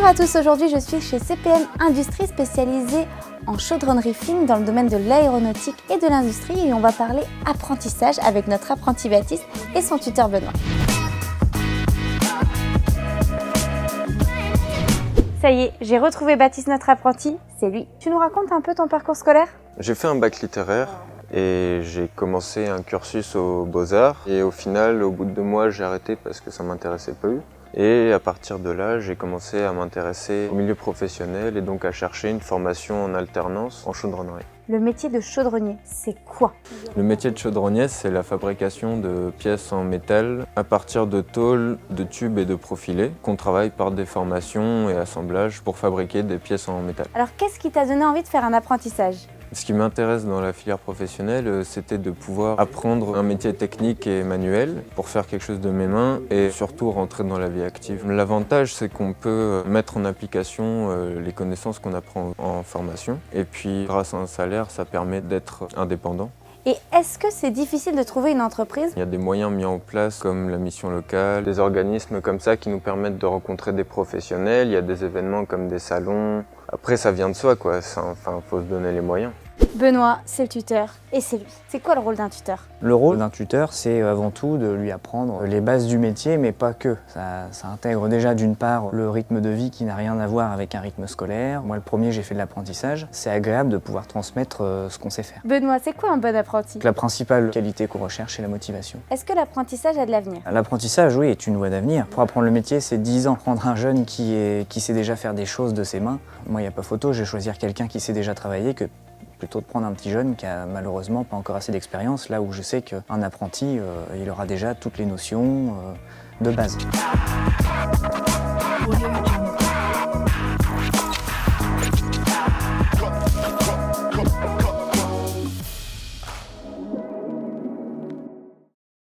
Bonjour à tous, aujourd'hui je suis chez CPM Industrie spécialisée en chaudronnerie fine dans le domaine de l'aéronautique et de l'industrie et on va parler apprentissage avec notre apprenti Baptiste et son tuteur Benoît. Ça y est, j'ai retrouvé Baptiste, notre apprenti, c'est lui. Tu nous racontes un peu ton parcours scolaire? J'ai fait un bac littéraire et j'ai commencé un cursus aux Beaux-Arts et au final, au bout de 2 mois, j'ai arrêté parce que ça m'intéressait plus. Et à partir de là, j'ai commencé à m'intéresser au milieu professionnel et donc à chercher une formation en alternance en chaudronnerie. Le métier de chaudronnier, c'est quoi? Le métier de chaudronnier, c'est la fabrication de pièces en métal à partir de tôles, de tubes et de profilés qu'on travaille par déformation et assemblage pour fabriquer des pièces en métal. Alors qu'est-ce qui t'a donné envie de faire un apprentissage? Ce qui m'intéresse dans la filière professionnelle, c'était de pouvoir apprendre un métier technique et manuel pour faire quelque chose de mes mains et surtout rentrer dans la vie active. L'avantage, c'est qu'on peut mettre en application les connaissances qu'on apprend en formation et puis grâce à un salaire, ça permet d'être indépendant. Et est-ce que c'est difficile de trouver une entreprise? Il y a des moyens mis en place comme la mission locale, des organismes comme ça qui nous permettent de rencontrer des professionnels, il y a des événements comme des salons. Après ça vient de soi quoi, faut se donner les moyens. Benoît, c'est le tuteur et c'est lui. C'est quoi le rôle d'un tuteur? Le rôle d'un tuteur, c'est avant tout de lui apprendre les bases du métier, mais pas que. Ça intègre déjà d'une part le rythme de vie qui n'a rien à voir avec un rythme scolaire. Moi, le premier, j'ai fait de l'apprentissage. C'est agréable de pouvoir transmettre ce qu'on sait faire. Benoît, c'est quoi un bon apprenti? La principale qualité qu'on recherche, c'est la motivation. Est-ce que l'apprentissage a de l'avenir? L'apprentissage, oui, est une voie d'avenir. Pour apprendre le métier, c'est 10 ans. Prendre un jeune qui sait déjà faire des choses de ses mains, moi, il n'y a pas photo, je vais choisir quelqu'un qui sait déjà travailler que plutôt de prendre un petit jeune qui a malheureusement pas encore assez d'expérience, là où je sais qu'un apprenti, il aura déjà toutes les notions de base.